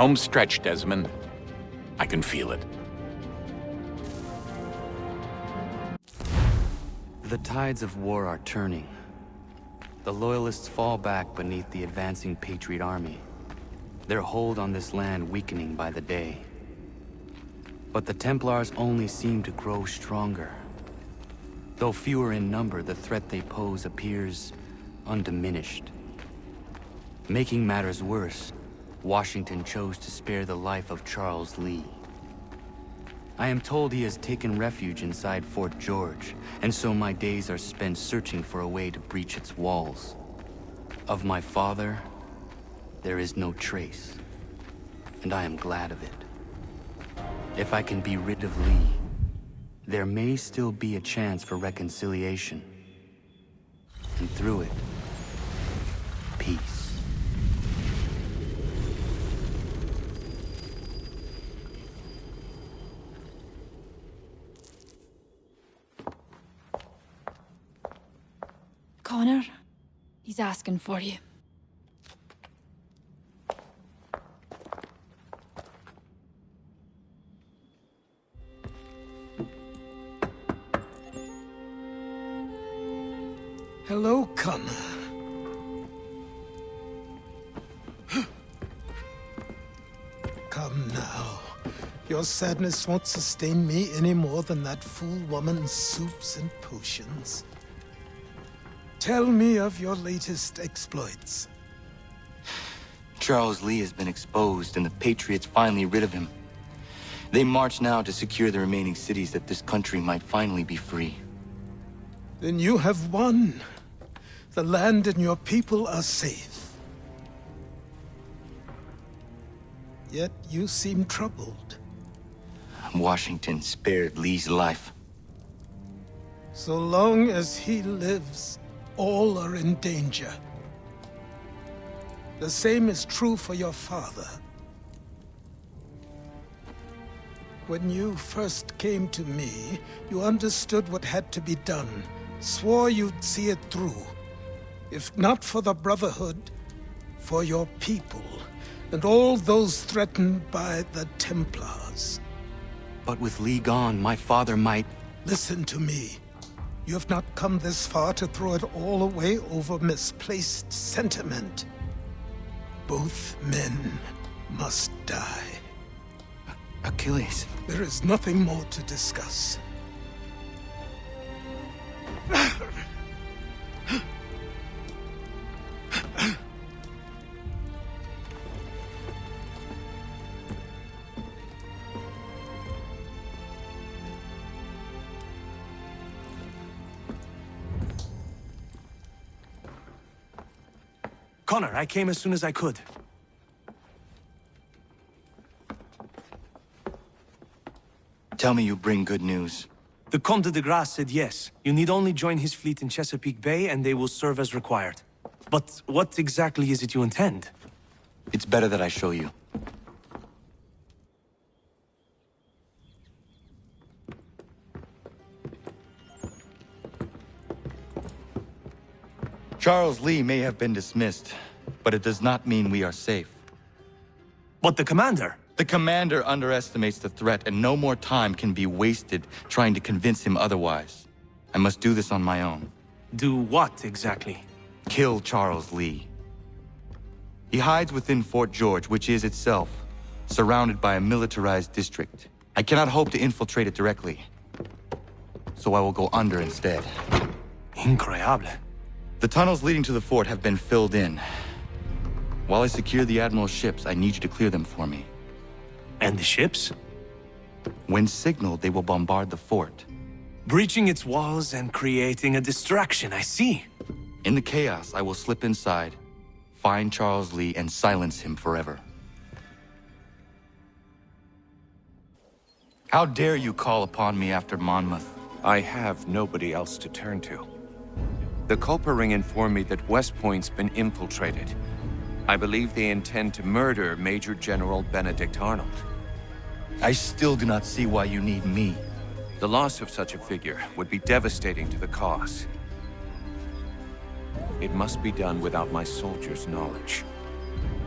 Home stretch, Desmond. I can feel it. The tides of war are turning. The Loyalists fall back beneath the advancing Patriot army, their hold on this land weakening by the day. But the Templars only seem to grow stronger. Though fewer in number, the threat they pose appears undiminished. Making matters worse, Washington chose to spare the life of Charles Lee. I am told he has taken refuge inside Fort George, and so my days are spent searching for a way to breach its walls. Of my father, there is no trace, and I am glad of it. If I can be rid of Lee, there may still be a chance for reconciliation. And through it, peace. Connor, he's asking for you. Hello, Connor. Come now. Your sadness won't sustain me any more than that fool woman's soups and potions. Tell me of your latest exploits. Charles Lee has been exposed, and the Patriots finally rid of him. They march now to secure the remaining cities that this country might finally be free. Then you have won. The land and your people are safe. Yet you seem troubled. Washington spared Lee's life. So long as he lives, all are in danger. The same is true for your father. When you first came to me, you understood what had to be done, swore you'd see it through. If not for the Brotherhood, for your people, and all those threatened by the Templars. But with Lee gone, my father might... Listen to me. You have not come this far to throw it all away over misplaced sentiment. Both men must die. Achilles. There is nothing more to discuss. Connor, I came as soon as I could. Tell me you bring good news. The Comte de Grasse said yes. You need only join his fleet in Chesapeake Bay and they will serve as required. But what exactly is it you intend? It's better that I show you. Charles Lee may have been dismissed, but it does not mean we are safe. But the commander? The commander underestimates the threat, and no more time can be wasted trying to convince him otherwise. I must do this on my own. Do what exactly? Kill Charles Lee. He hides within Fort George, which is itself surrounded by a militarized district. I cannot hope to infiltrate it directly, so I will go under instead. Incroyable. The tunnels leading to the fort have been filled in. While I secure the Admiral's ships, I need you to clear them for me. And the ships? When signaled, they will bombard the fort. Breaching its walls and creating a distraction, I see. In the chaos, I will slip inside, find Charles Lee, and silence him forever. How dare you call upon me after Monmouth? I have nobody else to turn to. The Culper Ring informed me that West Point's been infiltrated. I believe they intend to murder Major General Benedict Arnold. I still do not see why you need me. The loss of such a figure would be devastating to the cause. It must be done without my soldiers' knowledge.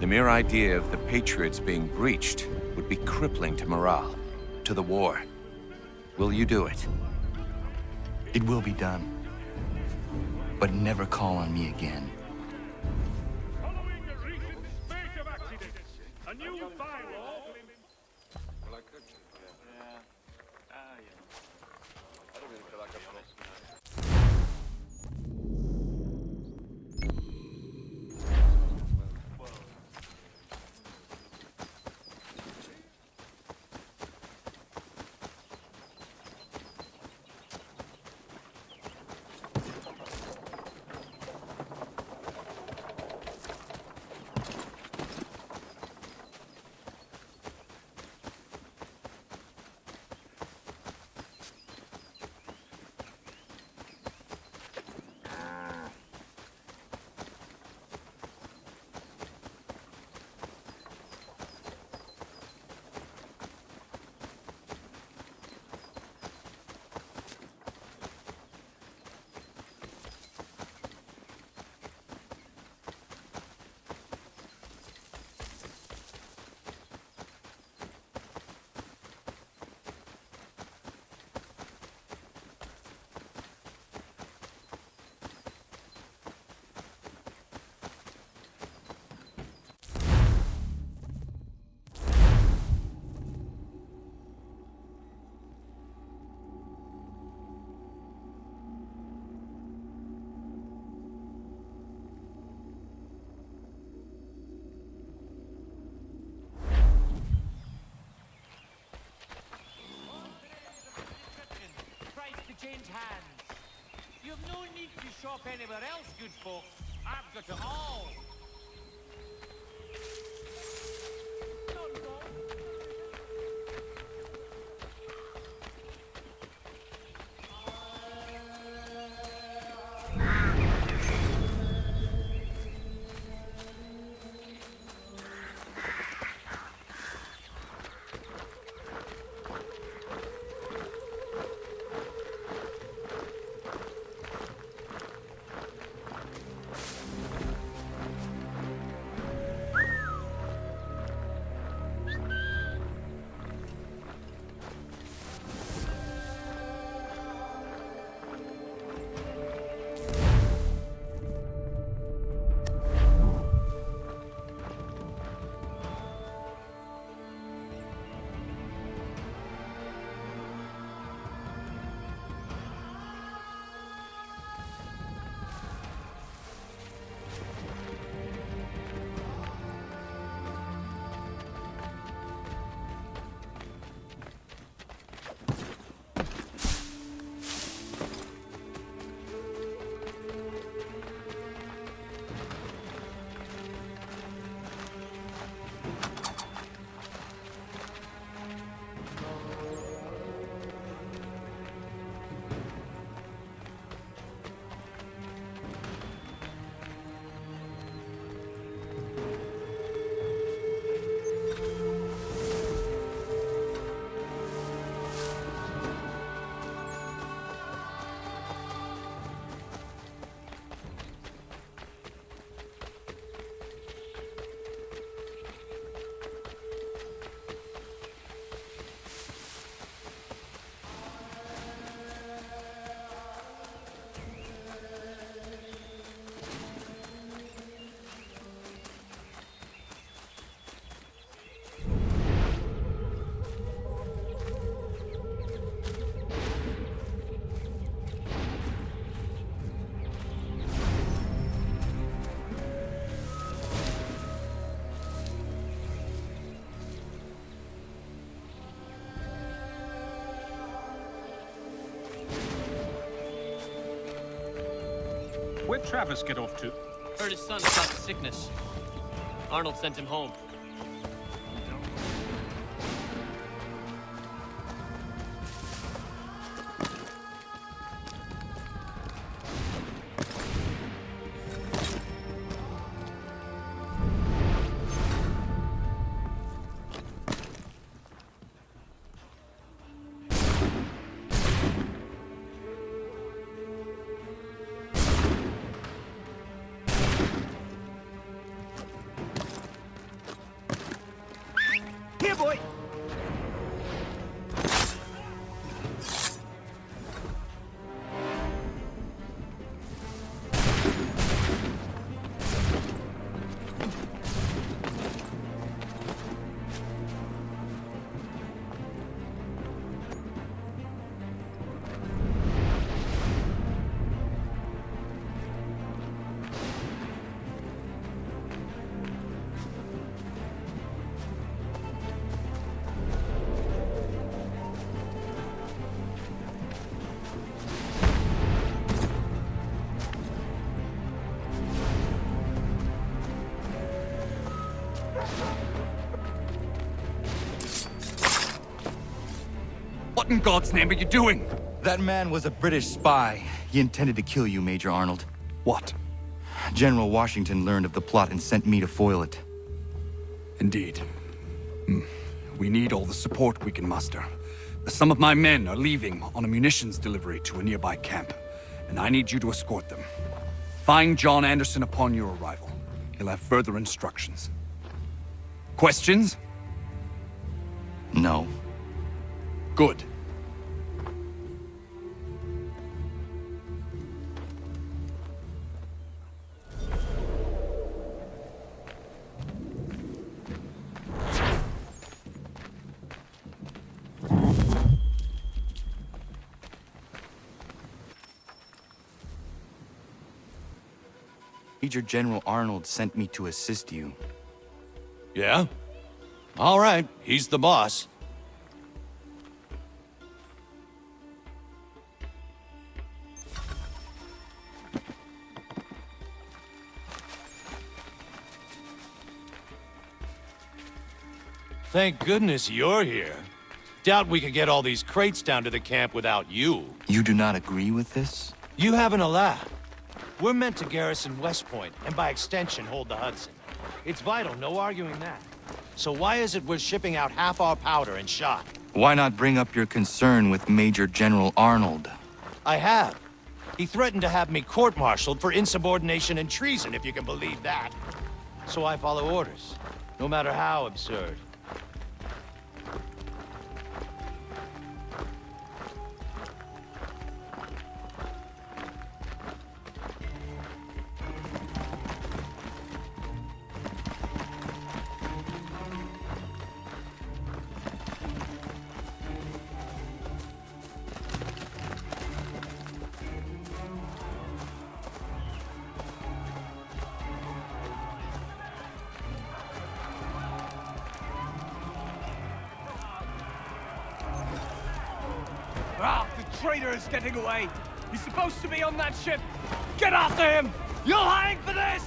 The mere idea of the Patriots being breached would be crippling to morale, to the war. Will you do it? It will be done. But never call on me again. Following a recent spate of accidents, a new firewall. Change hands. You have no need to shop anywhere else, good folk. I've got it all. Where'd Travis get off to? Heard his son caught the sickness. Arnold sent him home. What in God's name are you doing? That man was a British spy. He intended to kill you, Major Arnold. What? General Washington learned of the plot and sent me to foil it. Indeed. We need all the support we can muster. Some of my men are leaving on a munitions delivery to a nearby camp, and I need you to escort them. Find John Anderson upon your arrival. He'll have further instructions. Questions? No. Good. Major General Arnold sent me to assist you. Yeah? All right, he's the boss. Thank goodness you're here. Doubt we could get all these crates down to the camp without you. You do not agree with this? You having a laugh? We're meant to garrison West Point, and by extension, hold the Hudson. It's vital, no arguing that. So why is it we're shipping out half our powder and shot? Why not bring up your concern with Major General Arnold? I have. He threatened to have me court-martialed for insubordination and treason, if you can believe that. So I follow orders, no matter how absurd. Ah, the traitor is getting away! He's supposed to be on that ship! Get after him! You'll hang for this!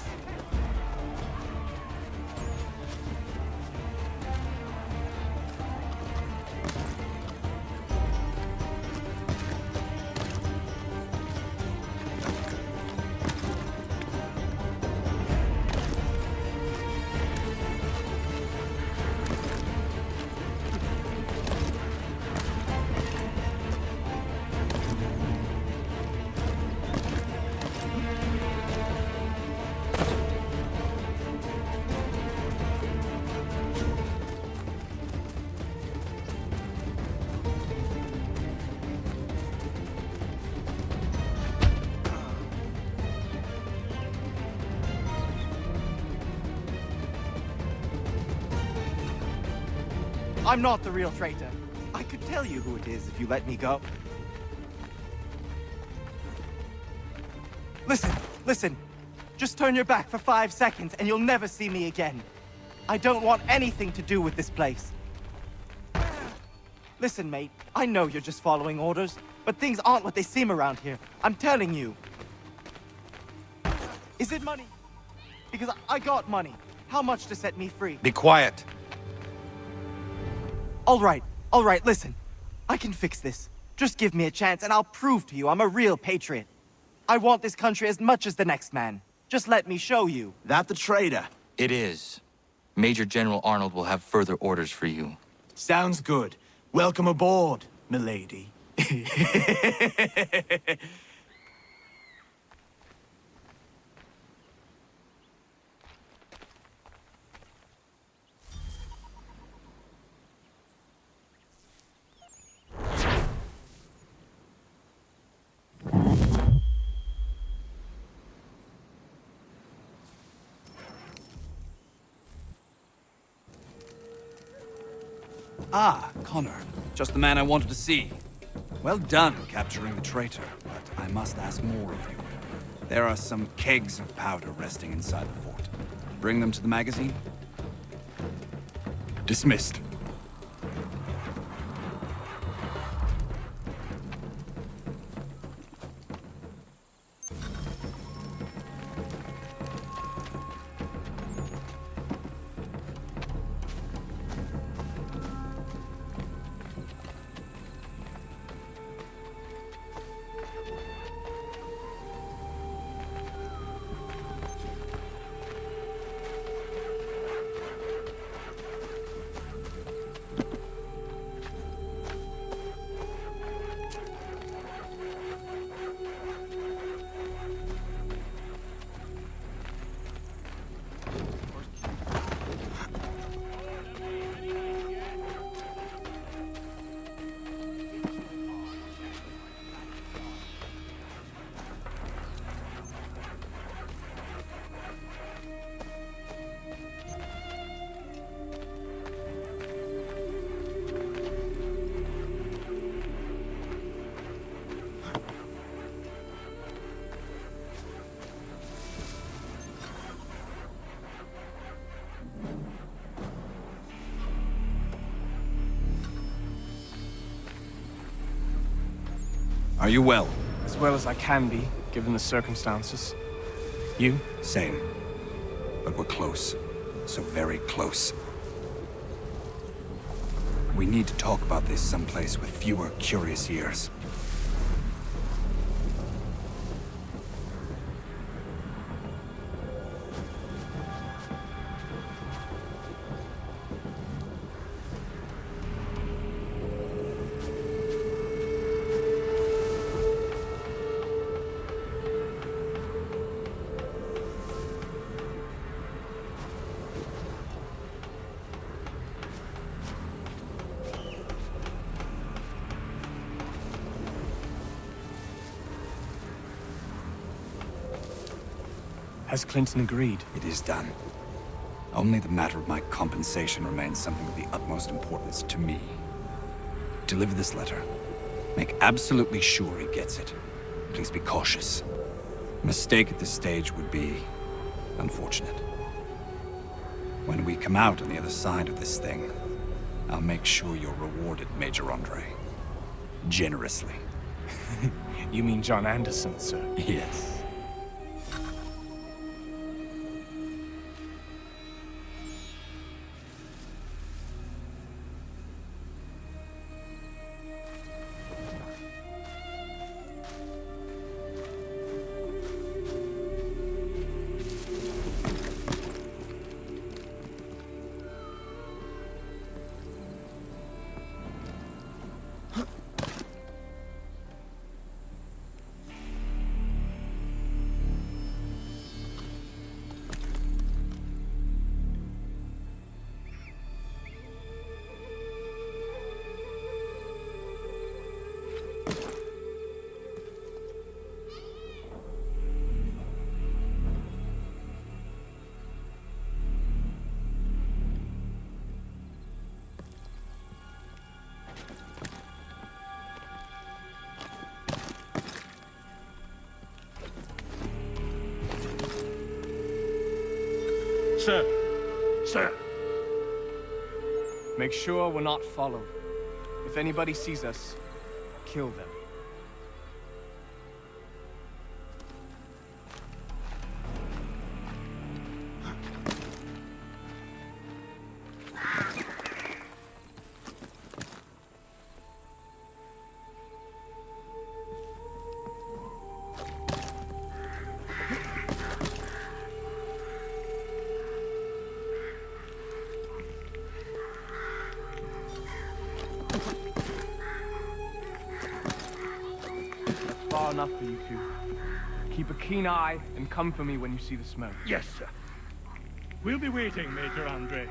I'm not the real traitor. I could tell you who it is if you let me go. Listen. Just turn your back for 5 seconds and you'll never see me again. I don't want anything to do with this place. Listen, mate, I know you're just following orders, but things aren't what they seem around here. I'm telling you. Is it money? Because I got money. How much to set me free? Be quiet. All right, listen. I can fix this. Just give me a chance and I'll prove to you I'm a real patriot. I want this country as much as the next man. Just let me show you. That the traitor? It is. Major General Arnold will have further orders for you. Sounds good. Welcome aboard, milady. Ah, Connor. Just the man I wanted to see. Well done capturing the traitor, but I must ask more of you. There are some kegs of powder resting inside the fort. Bring them to the magazine? Dismissed. Are you well? As well as I can be, given the circumstances. You? Same. But we're close. So very close. We need to talk about this someplace with fewer curious ears. Has Clinton agreed? It is done. Only the matter of my compensation remains something of the utmost importance to me. Deliver this letter. Make absolutely sure he gets it. Please be cautious. A mistake at this stage would be unfortunate. When we come out on the other side of this thing, I'll make sure you're rewarded, Major Andre. Generously. You mean John Anderson, sir? Yes. Sir. Sir. Make sure we're not followed. If anybody sees us, kill them. Far enough for you two. Keep a keen eye and come for me when you see the smoke. Yes, sir. We'll be waiting, Major Andre.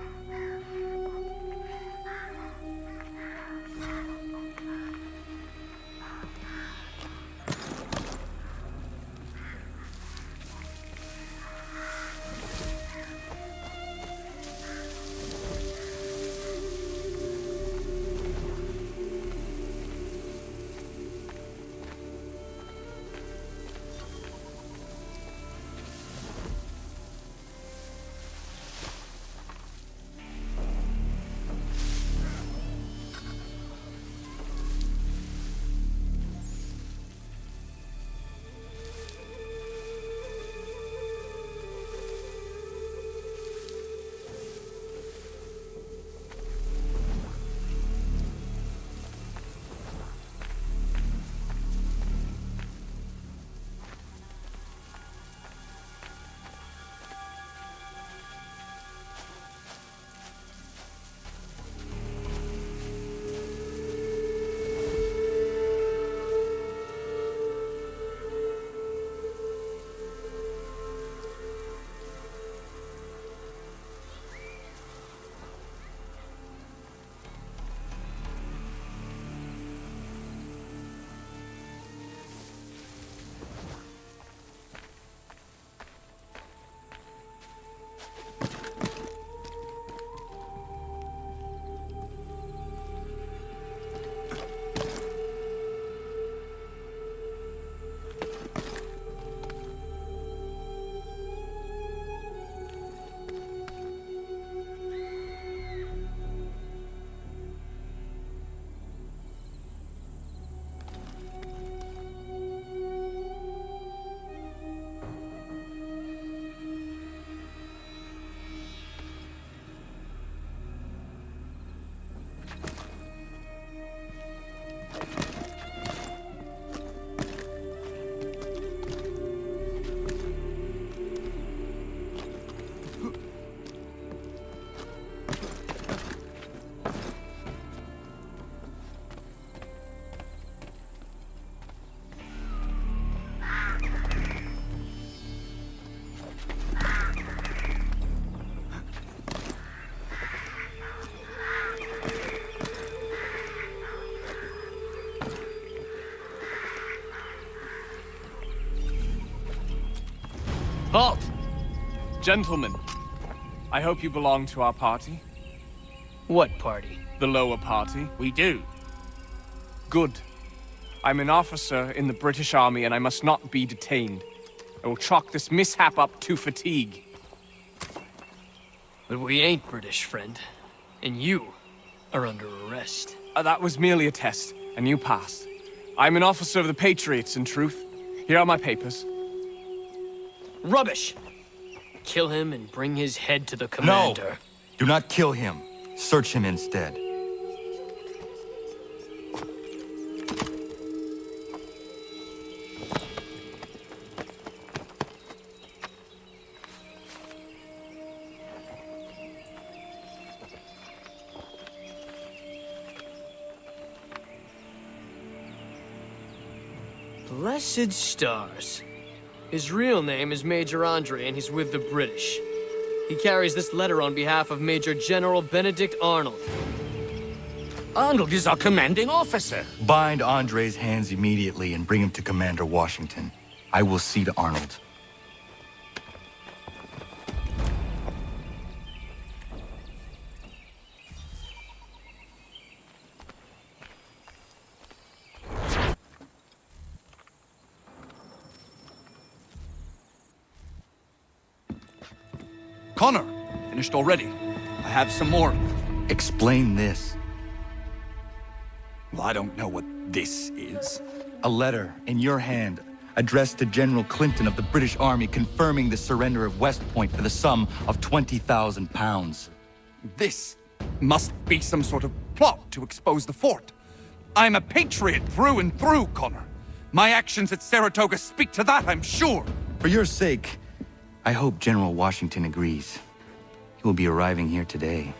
Halt! Gentlemen, I hope you belong to our party. What party? The lower party. We do. Good. I'm an officer in the British Army and I must not be detained. I will chalk this mishap up to fatigue. But we ain't British, friend. And you are under arrest. That was merely a test, and you passed. I'm an officer of the Patriots, in truth. Here are my papers. Rubbish! Kill him and bring his head to the commander. No! Do not kill him. Search him instead. Blessed stars. His real name is Major Andre, and he's with the British. He carries this letter on behalf of Major General Benedict Arnold. Arnold is our commanding officer. Bind Andre's hands immediately and bring him to Commander Washington. I will see to Arnold. Connor, finished already. I have some more. Explain this. Well, I don't know what this is. A letter in your hand, addressed to General Clinton of the British Army confirming the surrender of West Point for the sum of 20,000 pounds. This must be some sort of plot to expose the fort. I'm a patriot through and through, Connor. My actions at Saratoga speak to that, I'm sure. For your sake, I hope General Washington agrees. He will be arriving here today.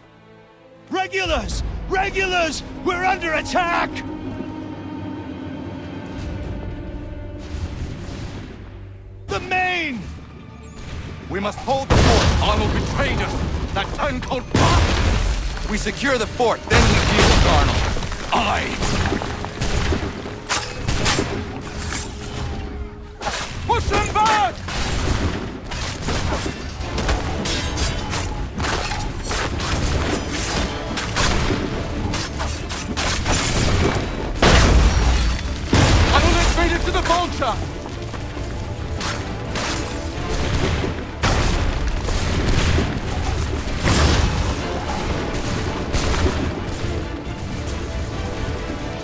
Regulars! Regulars! We're under attack! The Maine! We must hold the fort. Arnold betrayed us. That turncoat. We secure the fort, then we deal with Arnold. Push them back! Arnold made it to the vulture!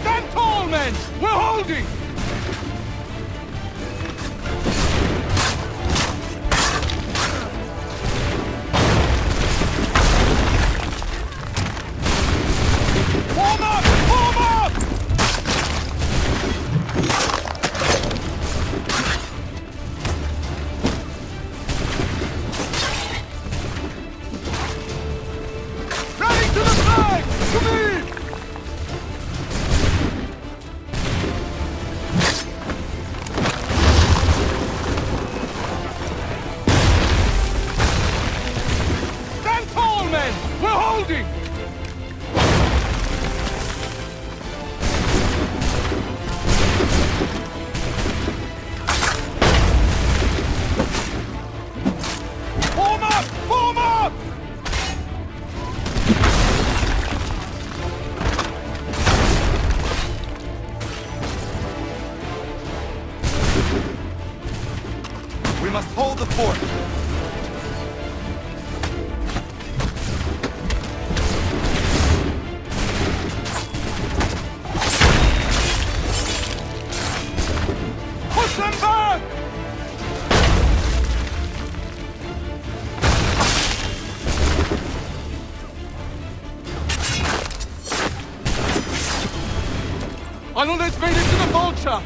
Stand tall, men! We're holding! Form up! Form up! Rally to the flag! To me! Stand tall, men! We're holding! Form up! Form up! We must hold the fort. Push them back! Arnold has made it to the vulture!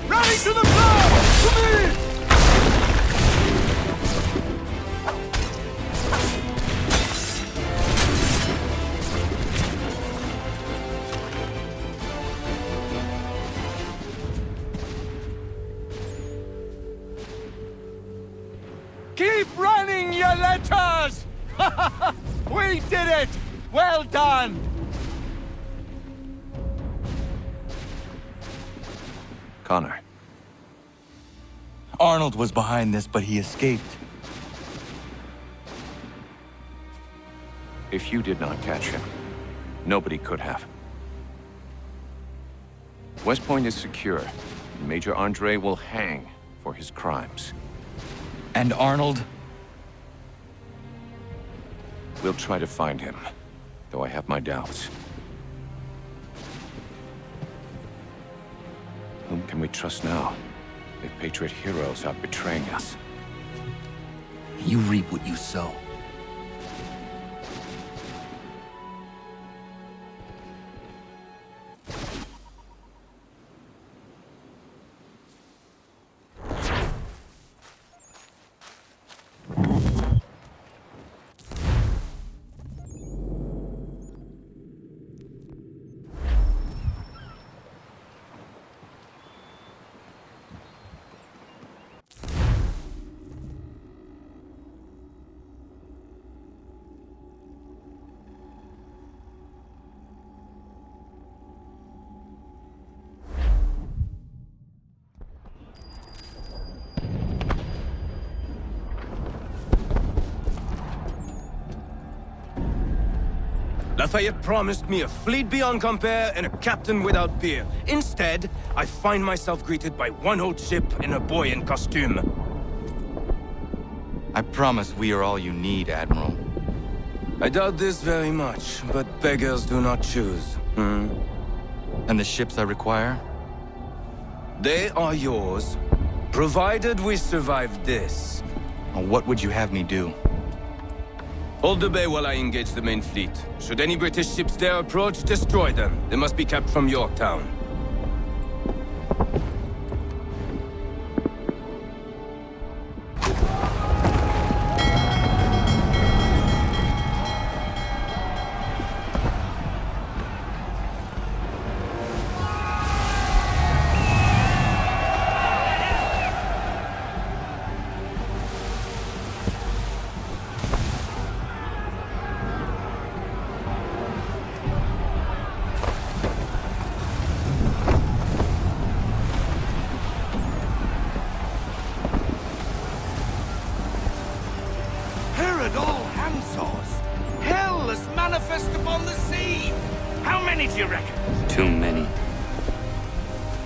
Rally to the flag! To me! Keep running, your letters! We did it! Well done! Connor. Arnold was behind this, but he escaped. If you did not catch him, nobody could have. West Point is secure, and Major Andre will hang for his crimes. And Arnold? We'll try to find him, though I have my doubts. Whom can we trust now, if Patriot heroes are betraying us? You reap what you sow. Lafayette promised me a fleet beyond compare and a captain without peer. Instead, I find myself greeted by one old ship and a boy in costume. I promise we are all you need, Admiral. I doubt this very much, but beggars do not choose. And the ships I require? They are yours, provided we survive this. What would you have me do? Hold the bay while I engage the main fleet. Should any British ships dare approach, destroy them. They must be kept from Yorktown.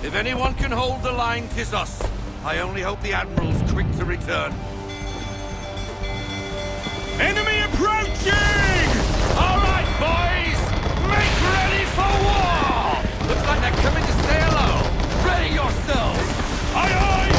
If anyone can hold the line, 'tis us. I only hope the Admiral's quick to return. Enemy approaching! All right, boys! Make ready for war! Looks like they're coming to say hello. Ready yourselves! Aye, aye!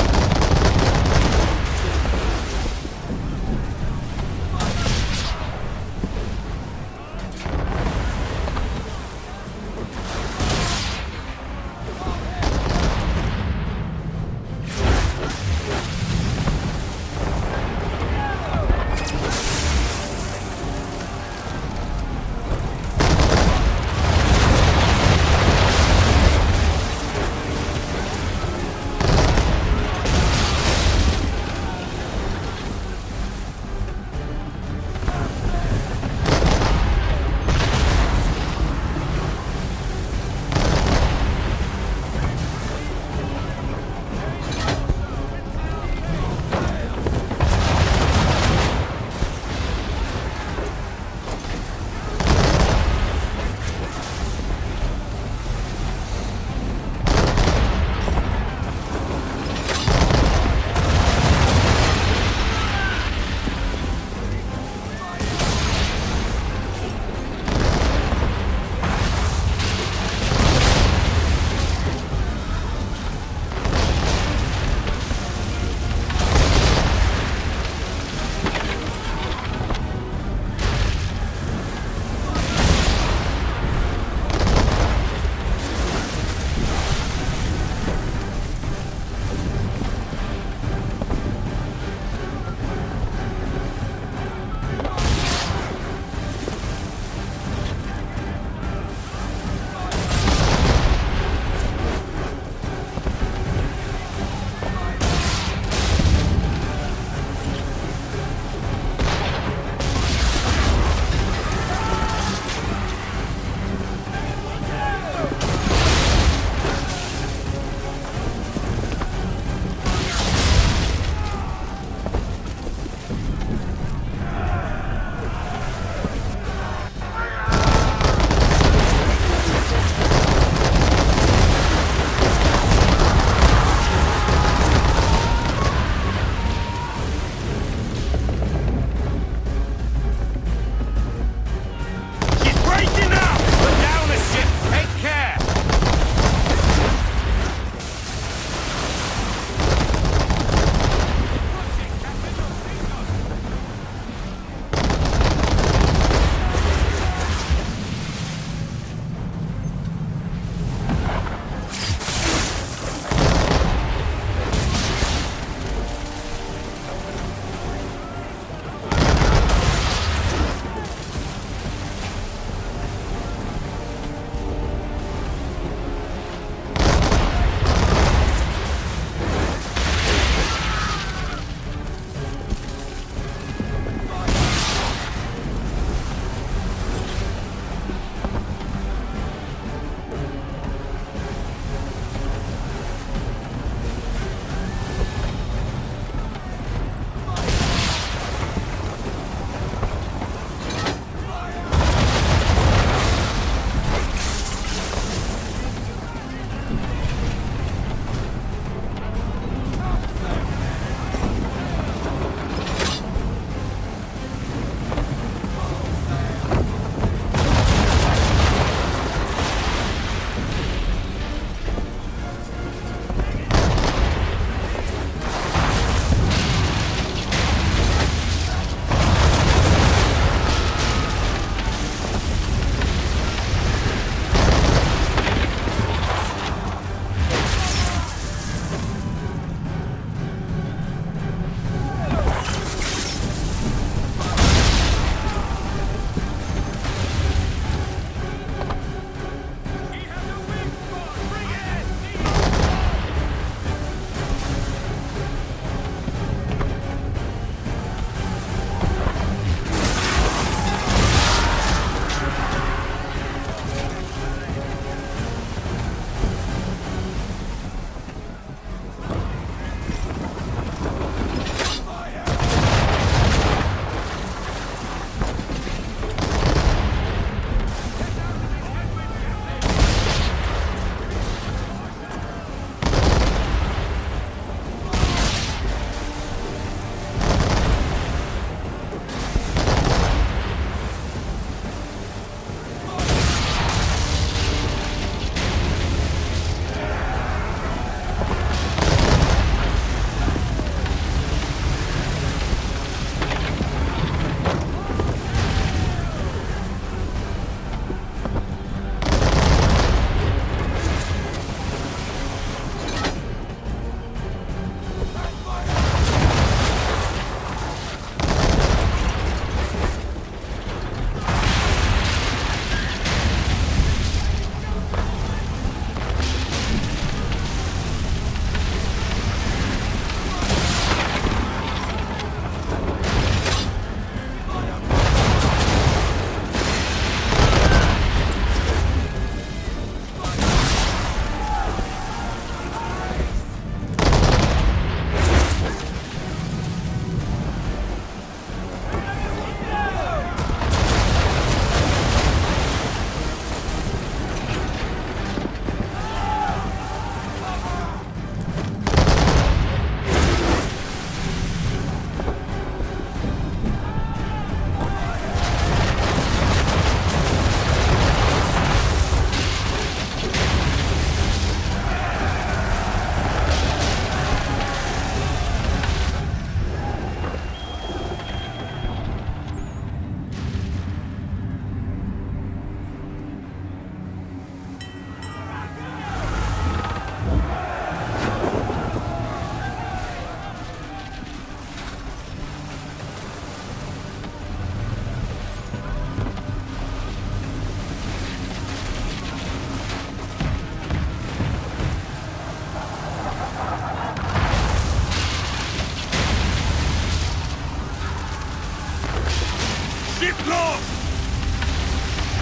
Get lost!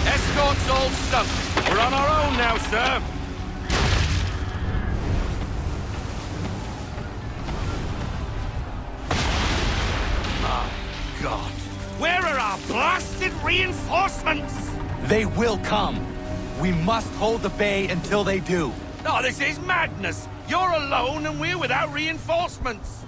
Escort's all sunk. We're on our own now, sir. My God. Where are our blasted reinforcements? They will come. We must hold the bay until they do. Oh, this is madness! You're alone and we're without reinforcements!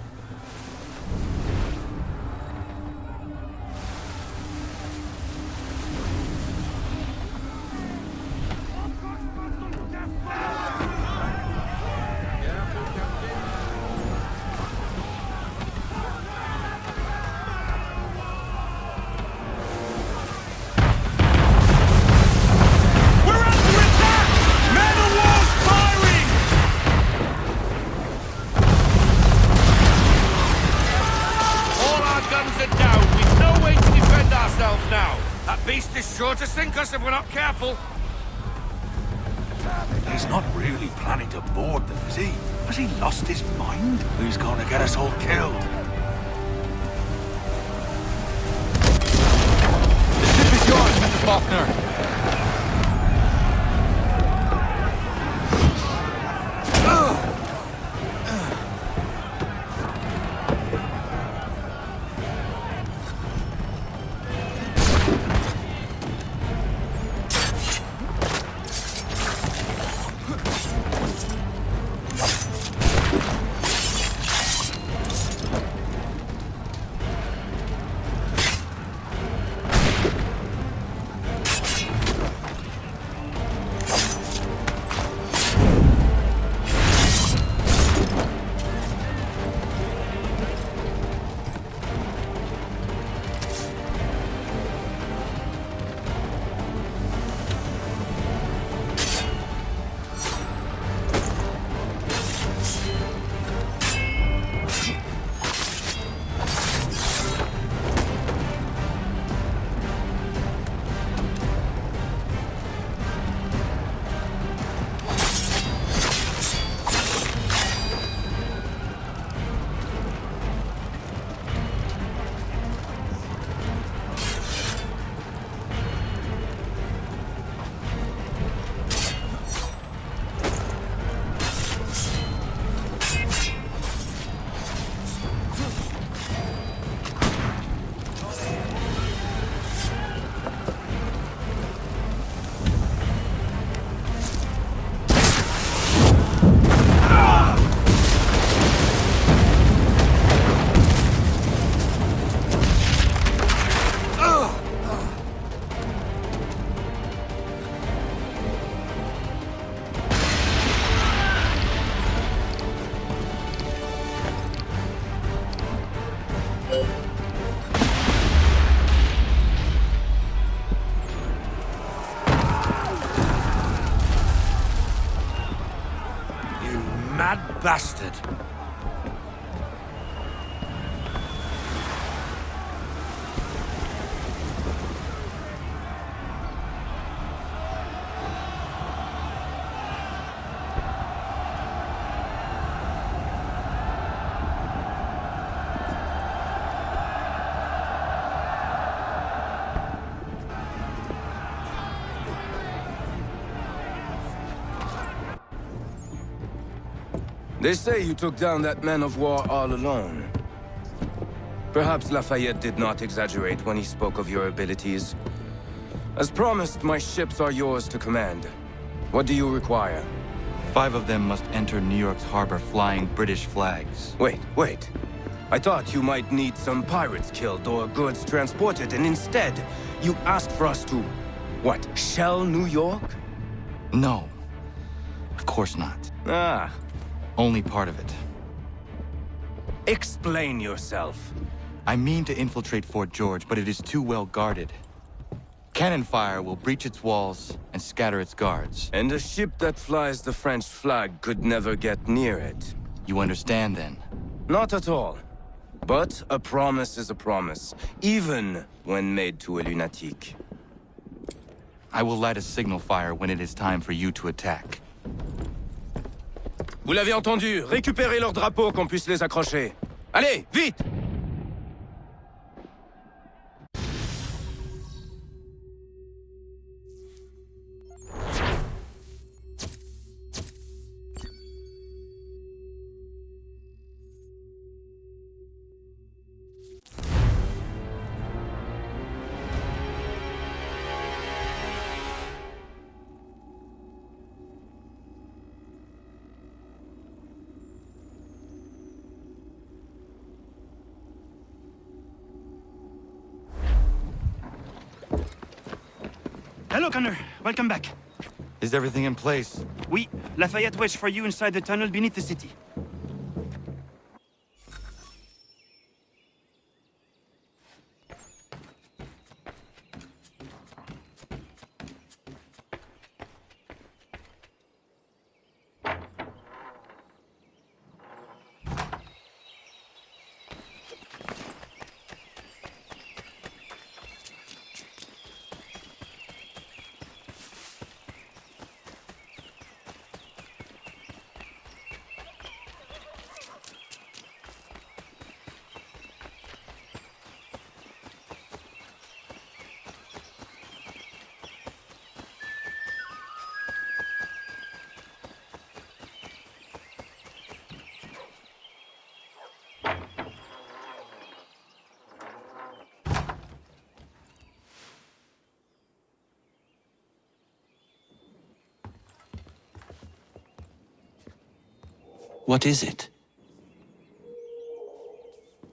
Sure to sink us if we're not careful. He's not really planning to board them, is he? Has he lost his mind? He's gonna get us all killed. The ship is yours, Mr. Faulkner. Bastard! They say you took down that man of war all alone. Perhaps Lafayette did not exaggerate when he spoke of your abilities. As promised, my ships are yours to command. What do you require? 5 of them must enter New York's harbor flying British flags. Wait. I thought you might need some pirates killed or goods transported, and instead, you asked for us to, what, shell New York? No. Of course not. Ah. Only part of it. Explain yourself. I mean to infiltrate Fort George, but it is too well guarded. Cannon fire will breach its walls and scatter its guards. And a ship that flies the French flag could never get near it. You understand, then? Not at all. But a promise is a promise, even when made to a lunatic. I will light a signal fire when it is time for you to attack. Vous l'avez entendu, récupérez leurs drapeaux qu'on puisse les accrocher. Allez, vite! Hello, Connor. Welcome back. Is everything in place? Oui, Lafayette waits for you inside the tunnel beneath the city. What is it?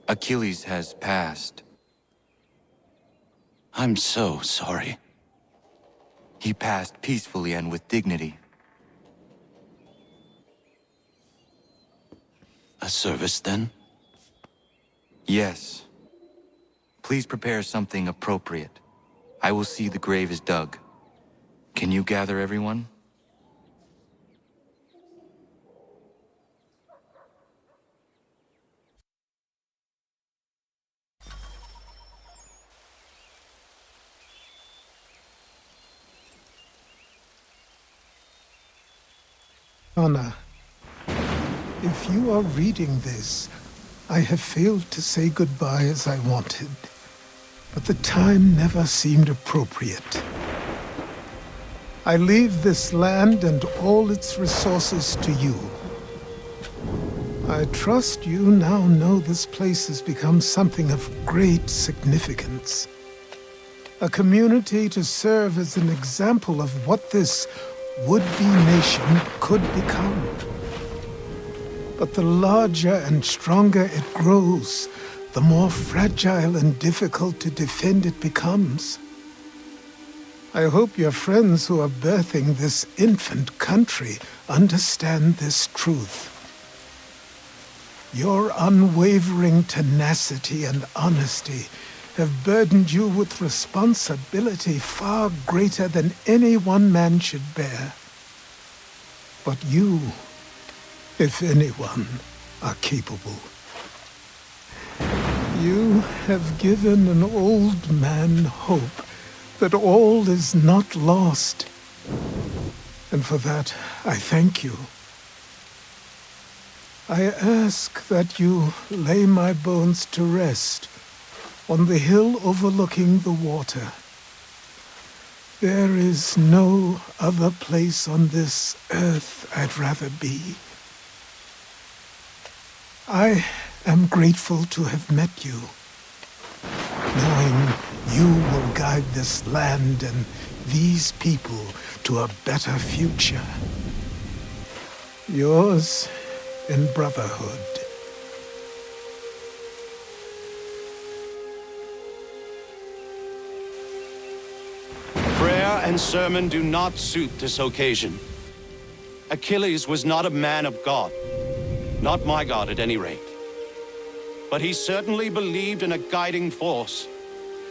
Achilles has passed. I'm so sorry. He passed peacefully and with dignity. A service, then? Yes. Please prepare something appropriate. I will see the grave is dug. Can you gather everyone? Anna, if you are reading this, I have failed to say goodbye as I wanted, but the time never seemed appropriate. I leave this land and all its resources to you. I trust you now know this place has become something of great significance. A community to serve as an example of what this would-be nation could become. But the larger and stronger it grows, the more fragile and difficult to defend it becomes. I hope your friends who are birthing this infant country understand this truth. Your unwavering tenacity and honesty have burdened you with responsibility far greater than any one man should bear. But you, if anyone, are capable. You have given an old man hope that all is not lost. And for that, I thank you. I ask that you lay my bones to rest on the hill overlooking the water. There is no other place on this earth I'd rather be. I am grateful to have met you, knowing you will guide this land and these people to a better future. Yours in brotherhood. Prayer and sermon do not suit this occasion. Achilles was not a man of God. Not my God, at any rate. But he certainly believed in a guiding force.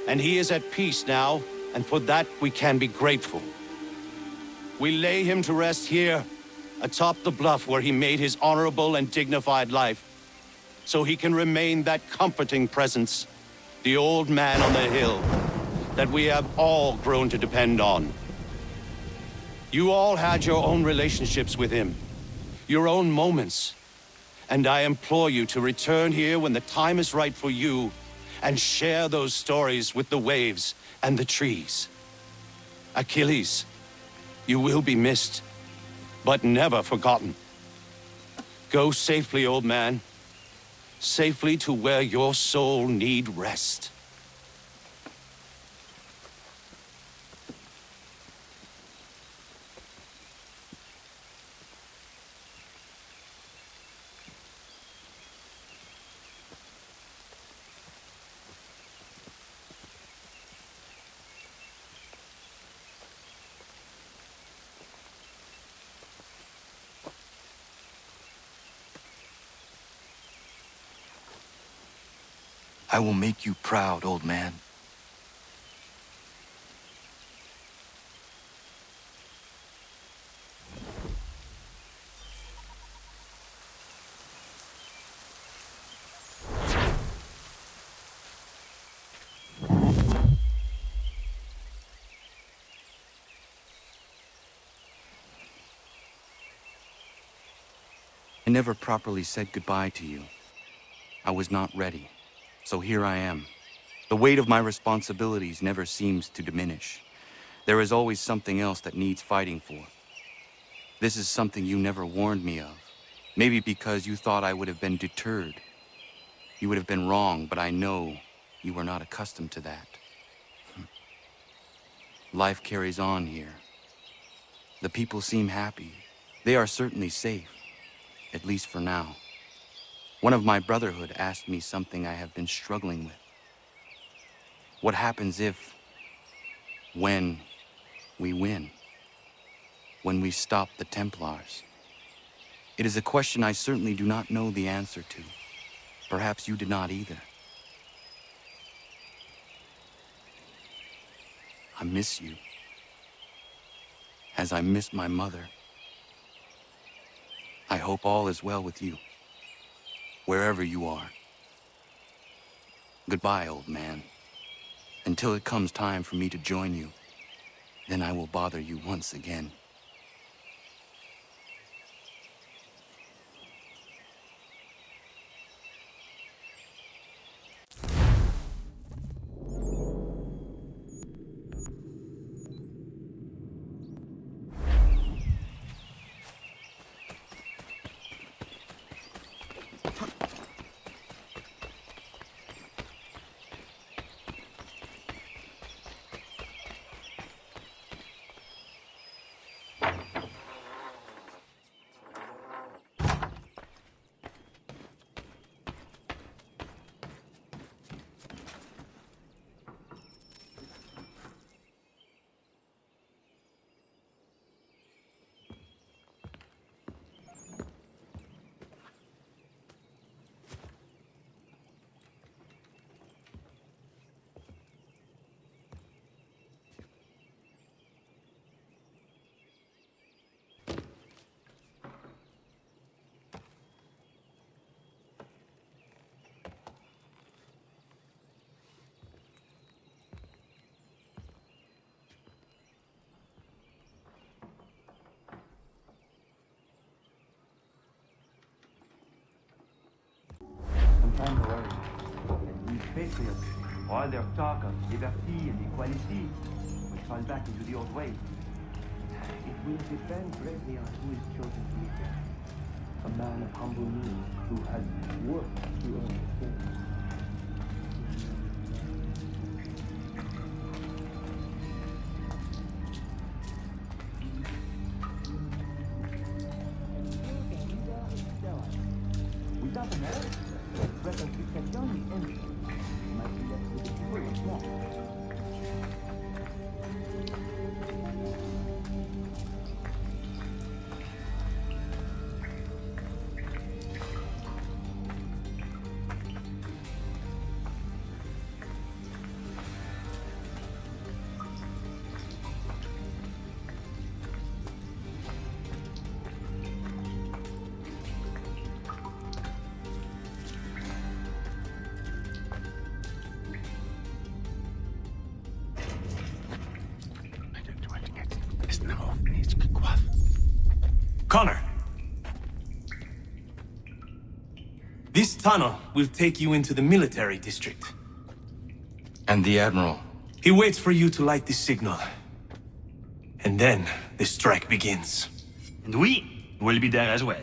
And he is at peace now, and for that we can be grateful. We lay him to rest here, atop the bluff where he made his honorable and dignified life, so he can remain that comforting presence, the old man on the hill, that we have all grown to depend on. You all had your own relationships with him, your own moments, and I implore you to return here when the time is right for you and share those stories with the waves and the trees. Achilles, you will be missed, but never forgotten. Go safely, old man. Safely to where your soul need rest. I will make you proud, old man. I never properly said goodbye to you. I was not ready, so here I am. The weight of my responsibilities never seems to diminish. There is always something else that needs fighting for. This is something you never warned me of. Maybe because you thought I would have been deterred. You would have been wrong, but I know you were not accustomed to that. Life carries on here. The people seem happy. They are certainly safe, at least for now. One of my brotherhood asked me something I have been struggling with. What happens if, when we win? When we stop the Templars? It is a question I certainly do not know the answer to. Perhaps you did not either. I miss you, as I miss my mother. I hope all is well with you, wherever you are. Goodbye, old man. Until it comes time for me to join you, then I will bother you once again. Patriots, all their talk of liberty and equality will fall back into the old ways. It will depend greatly on who is chosen to lead them. A man of humble means who has worked to earn his fame. Without a man, reconciliation ends. Connor! This tunnel will take you into the military district. And the Admiral? He waits for you to light the signal. And then the strike begins. And we will be there as well.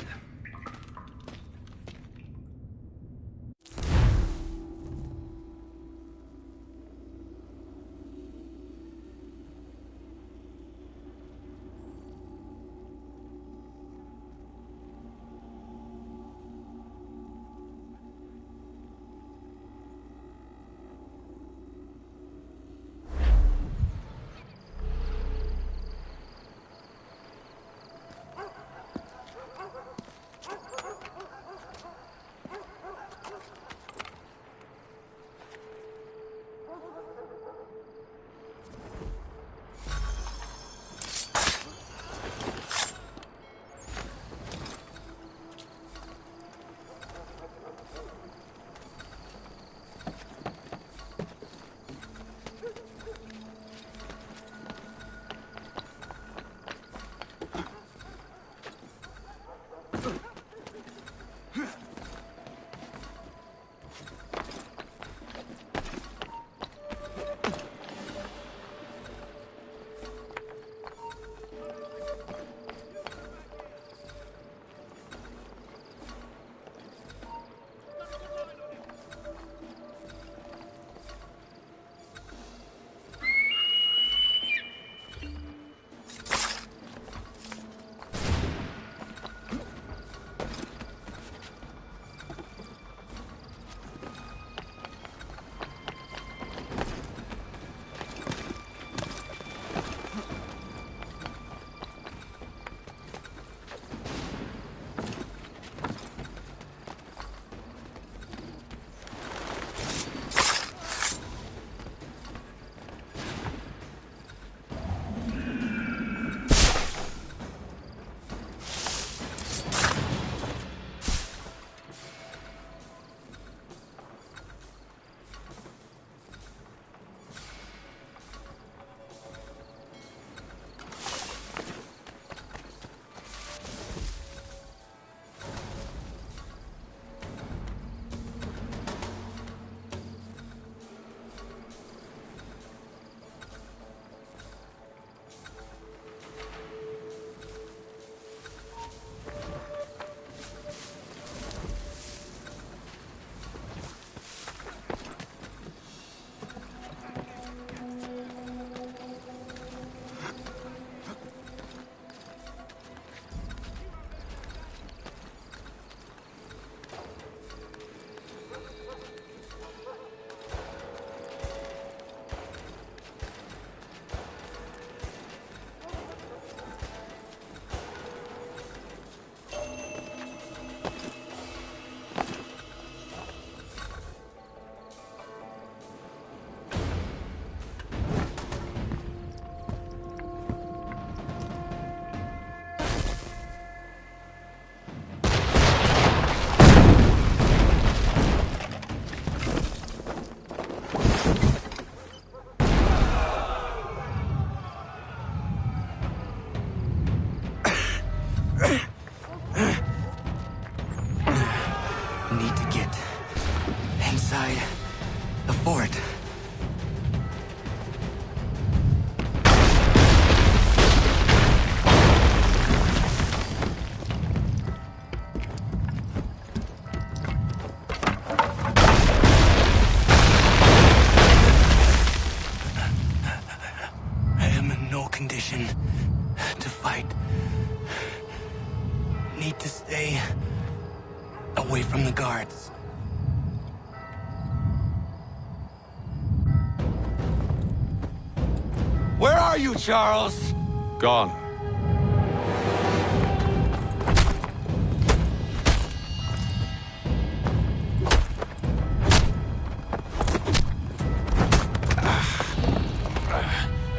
Where are you, Charles? Gone.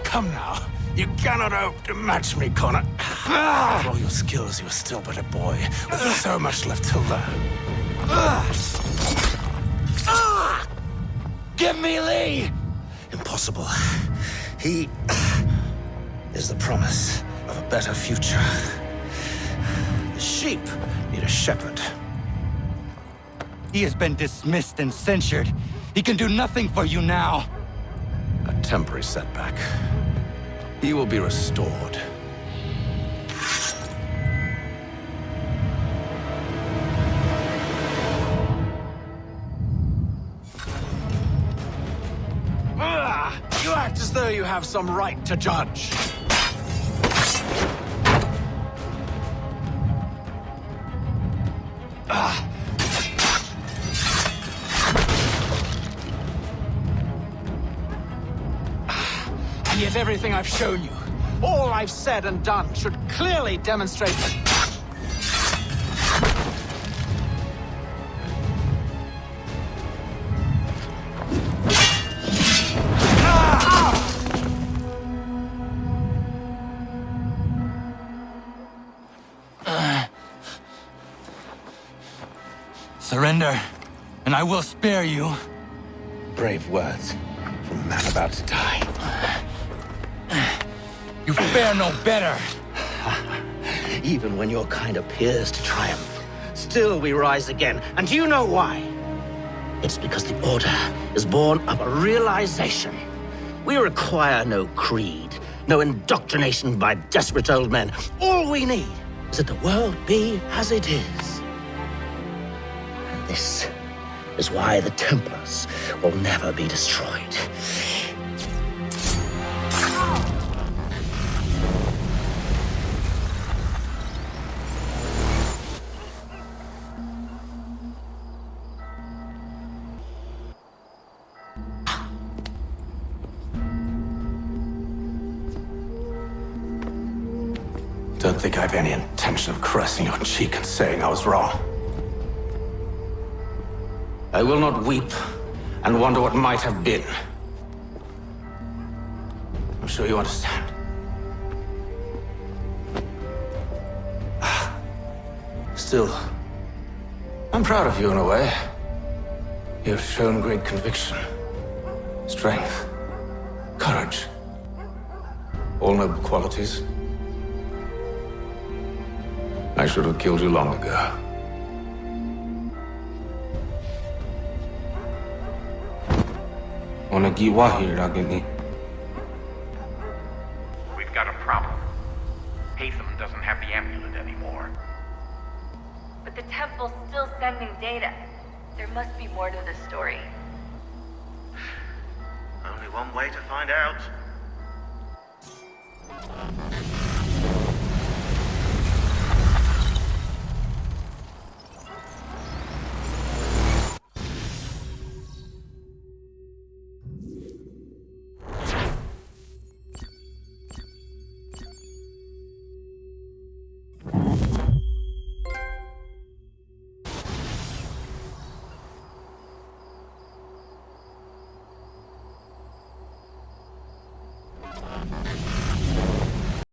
Come now. You cannot hope to match me, Connor. For all your skills, you are still but a boy, with so much left to learn. Give me Lee! Impossible. He is the promise of a better future. The sheep need a shepherd. He has been dismissed and censured. He can do nothing for you now. A temporary setback. He will be restored. You act as though you have some right to judge. And yet everything I've shown you, all I've said and done, should clearly demonstrate that... Surrender, and I will spare you. Brave words from a man about to die. You fare no better. Even when your kind appears to triumph, still we rise again. And do you know why? It's because the Order is born of a realization. We require no creed, no indoctrination by desperate old men. All we need is that the world be as it is. And this is why the Templars will never be destroyed. Don't think I have any intention of caressing your cheek and saying I was wrong. I will not weep and wonder what might have been. I'm sure you understand. Still, I'm proud of you in a way. You have shown great conviction, strength, courage. All noble qualities. I should have killed you long ago. We've got a problem. Haytham doesn't have the amulet anymore. But the temple's still sending data. There must be more to this story. Only one way to find out.